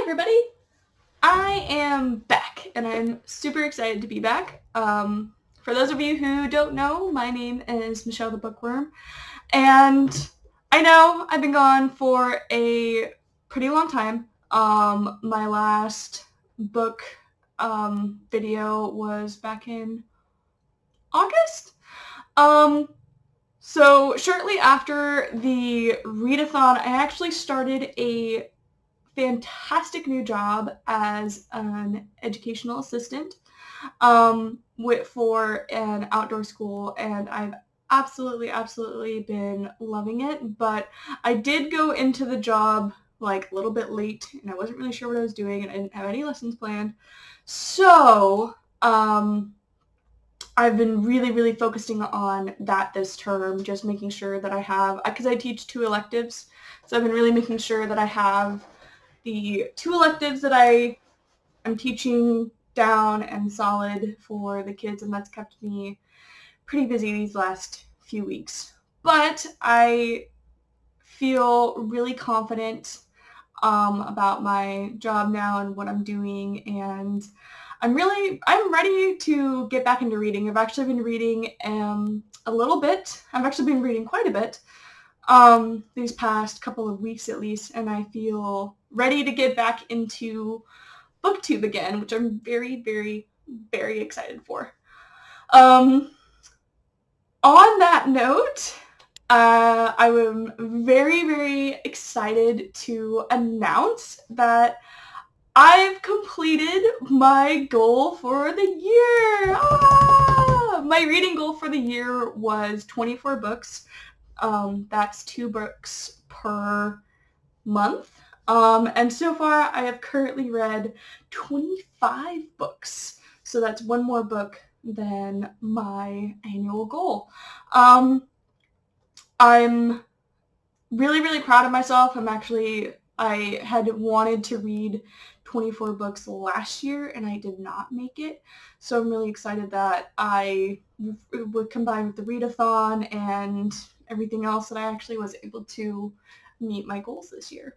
everybody! I am back, and I'm super excited to be back. For those of you who don't know, my name is Michelle the Bookworm, and I know I've been gone for a pretty long time. My last book video was back in August. So shortly after the readathon, I actually started a fantastic new job as an educational assistant for an outdoor school, and I've absolutely been loving it. But I did go into the job like a little bit late, and I wasn't really sure what I was doing, and I didn't have any lessons planned. So I've been really focusing on that this term, just making sure that I have, because I teach 2 electives, so I've been really making sure that I have the 2 electives that I am teaching down and solid for the kids, and that's kept me pretty busy these last few weeks. But I feel really confident about my job now and what I'm doing, and I'm ready to get back into reading. I've actually been reading a little bit. I've actually been reading quite a bit these past couple of weeks at least, and I feel ready to get back into BookTube again, which I'm very excited for. On that note, I am very excited to announce that I've completed my goal for the year. My reading goal for the year was 24 books. That's 2 books per month. And so far I have currently read 25 books. So that's 1 more book than my annual goal. I'm really proud of myself. I had wanted to read 24 books last year and I did not make it. So I'm really excited that I would combine with the readathon and everything else that I actually was able to meet my goals this year.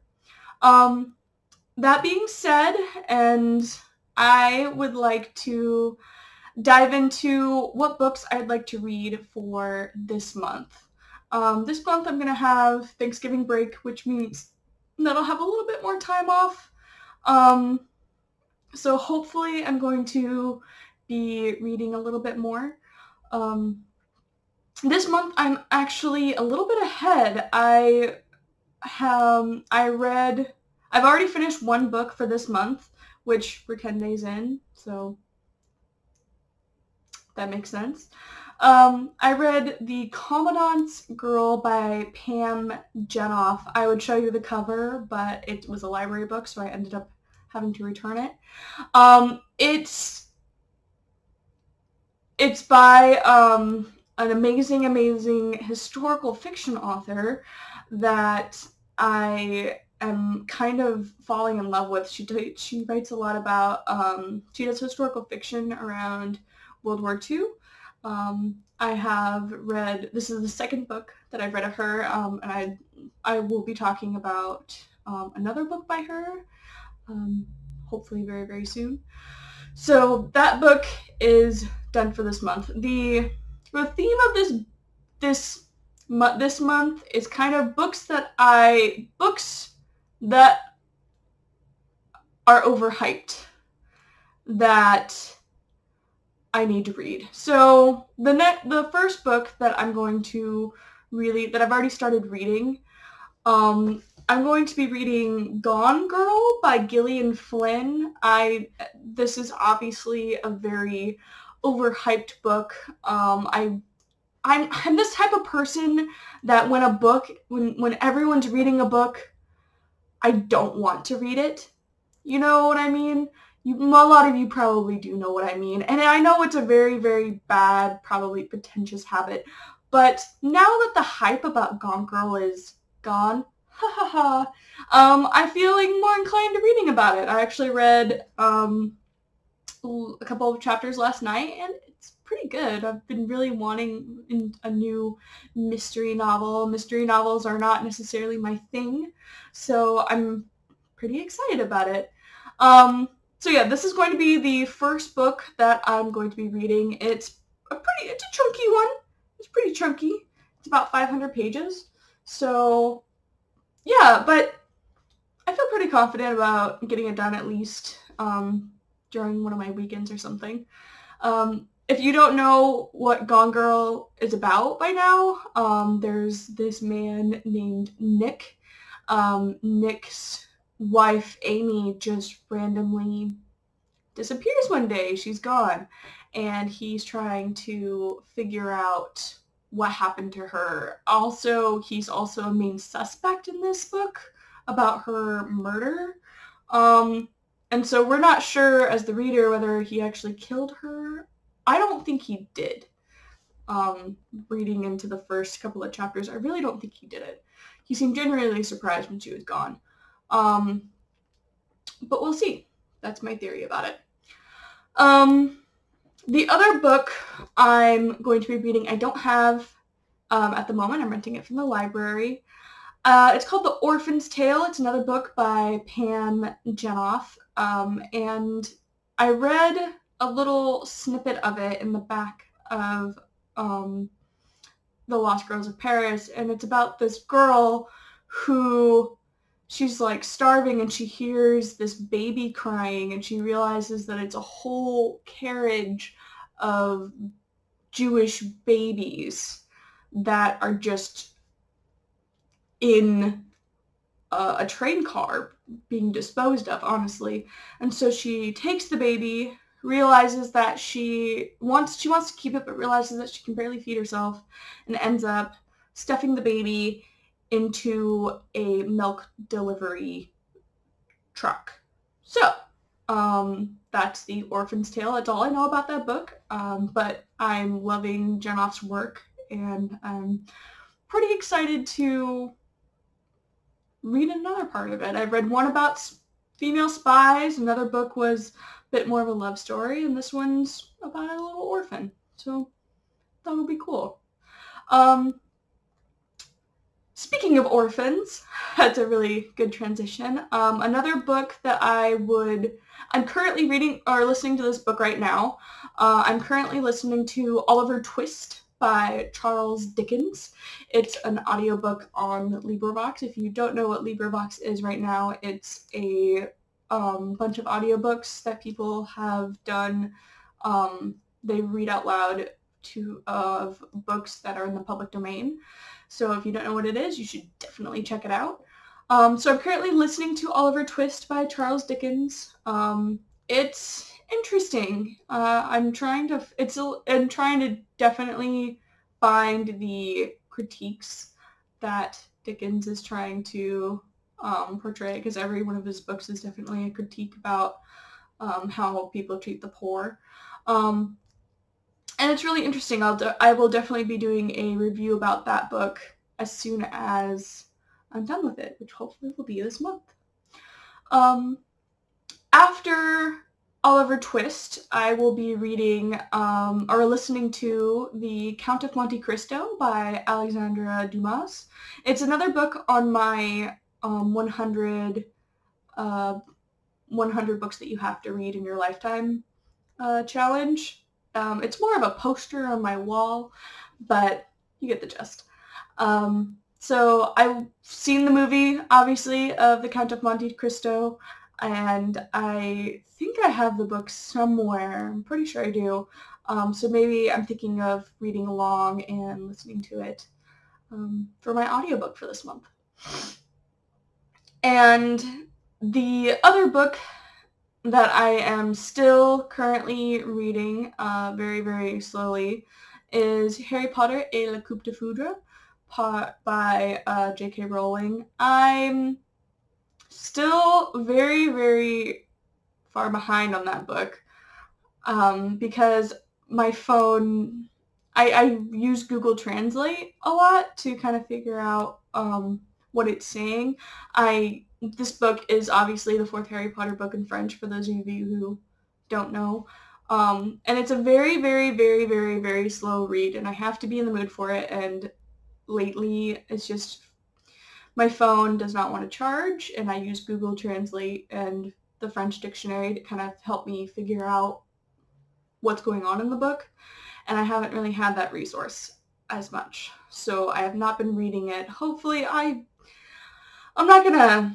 That being said, and I would like to dive into what books I'd like to read for this month. This month I'm going to have Thanksgiving break, which means that I'll have a little bit more time off. So hopefully I'm going to be reading a little bit more. This month I'm actually a little bit ahead. I've already finished 1 book for this month, which we're 10 days in, so that makes sense. I read The Commandant's Girl by Pam Jenoff. I would show you the cover, but it was a library book, so I ended up having to return it. It's by an amazing historical fiction author that I am kind of falling in love with. She writes a lot about, she does historical fiction around World War II. I have read, this is the 2nd book that I've read of her, and I will be talking about another book by her, hopefully very soon. So that book is done for this month. The theme of this month is kind of books that are overhyped that I need to read. So the first book that I'm going to that I've already started reading, I'm going to be reading Gone Girl by Gillian Flynn. This is obviously a very overhyped book. I'm this type of person that when everyone's reading a book, I don't want to read it. You know what I mean? A lot of you probably do know what I mean. And I know it's a very bad, probably pretentious habit. But now that the hype about Gone Girl is gone, I'm feeling more inclined to reading about it. I actually read a couple of chapters last night, and it's pretty good. I've been really wanting a new mystery novel. Mystery novels are not necessarily my thing, so I'm pretty excited about it. So yeah, this is going to be the first book that I'm going to be reading. It's a chunky one. It's pretty chunky. It's about 500 pages. So yeah, but I feel pretty confident about getting it done at least during one of my weekends or something. If you don't know what Gone Girl is about by now, there's this man named Nick. Nick's wife, Amy, just randomly disappears one day. She's gone. And he's trying to figure out what happened to her. Also, he's also a main suspect in this book about her murder. And so we're not sure as the reader whether he actually killed her. I don't think he did. Reading into the first couple of chapters, I really don't think he did it. He seemed genuinely surprised when she was gone. But we'll see. That's my theory about it. The other book I'm going to be reading, I don't have at the moment. I'm renting it from the library. It's called The Orphan's Tale. It's another book by Pam Jenoff. And I read a little snippet of it in the back of The Lost Girls of Paris, and it's about this girl who she's like starving and she hears this baby crying and she realizes that it's a whole carriage of Jewish babies that are just in a train car being disposed of, honestly. And so she takes the baby, realizes that she wants to keep it, but realizes that she can barely feed herself, and ends up stuffing the baby into a milk delivery truck. So, that's The Orphan's Tale. That's all I know about that book, but I'm loving Jenoff's work, and I'm pretty excited to read another part of it. I've read one about female spies, another book was a bit more of a love story, and this one's about a little orphan. So that would be cool. Speaking of orphans, that's a really good transition. Another book that I'm currently reading or listening to this book right now. I'm currently listening to Oliver Twist by Charles Dickens. It's an audiobook on LibriVox. If you don't know what LibriVox is right now, it's a bunch of audiobooks that people have done. They read out loud of books that are in the public domain. So if you don't know what it is, you should definitely check it out. So I'm currently listening to Oliver Twist by Charles Dickens. It's interesting. I'm trying to definitely find the critiques that Dickens is trying to portray, because every one of his books is definitely a critique about how people treat the poor. And it's really interesting. I will definitely be doing a review about that book as soon as I'm done with it, which hopefully will be this month. After Oliver Twist, I will be reading or listening to The Count of Monte Cristo by Alexandre Dumas. It's another book on my 100 books that you have to read in your lifetime challenge. It's more of a poster on my wall, but you get the gist. So I've seen the movie, obviously, of The Count of Monte Cristo, and I think I have the book somewhere. I'm pretty sure I do. So maybe I'm thinking of reading along and listening to it for my audiobook for this month. And the other book that I am still currently reading very, very slowly is Harry Potter et la Coupe de Foudre by J.K. Rowling. I'm still very, very far behind on that book because my phone, I use Google Translate a lot to kind of figure out what it's saying. This book is obviously the fourth Harry Potter book in French, for those of you who don't know. And it's a very, very, very, very, very slow read, and I have to be in the mood for it, and lately it's just my phone does not want to charge, and I use Google Translate and the French dictionary to kind of help me figure out what's going on in the book, and I haven't really had that resource as much. So I have not been reading it. Hopefully I'm not gonna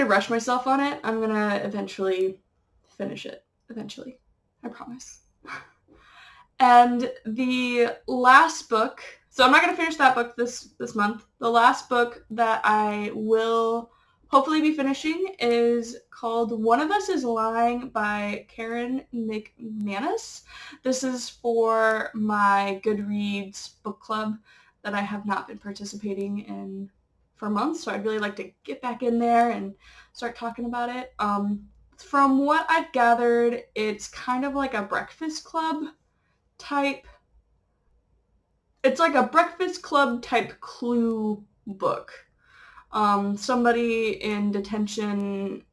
rush myself on it. I'm gonna eventually finish it. Eventually. I promise. And the last book, so I'm not going to finish that book this month. The last book that I will hopefully be finishing is called One of Us is Lying by Karen McManus. This is for my Goodreads book club that I have not been participating in for months, so I'd really like to get back in there and start talking about it. From what I've gathered, it's kind of like a breakfast club type. It's like a breakfast club type clue book. Somebody in detention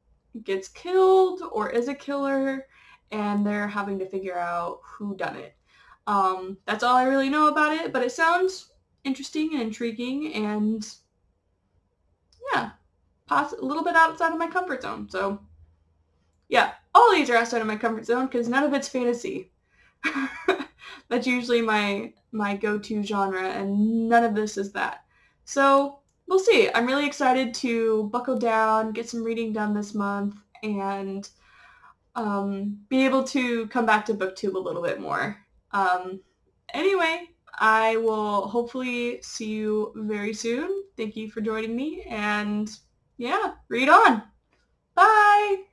gets killed or is a killer, and they're having to figure out who done it. That's all I really know about it, but it sounds interesting and intriguing, and yeah, a little bit outside of my comfort zone. So yeah, all these are outside of my comfort zone because none of it's fantasy. That's usually my go-to genre, and none of this is that. So we'll see. I'm really excited to buckle down, get some reading done this month, and be able to come back to booktube a little bit more. Anyway, I will hopefully see you very soon. Thank you for joining me, and yeah, read on. Bye!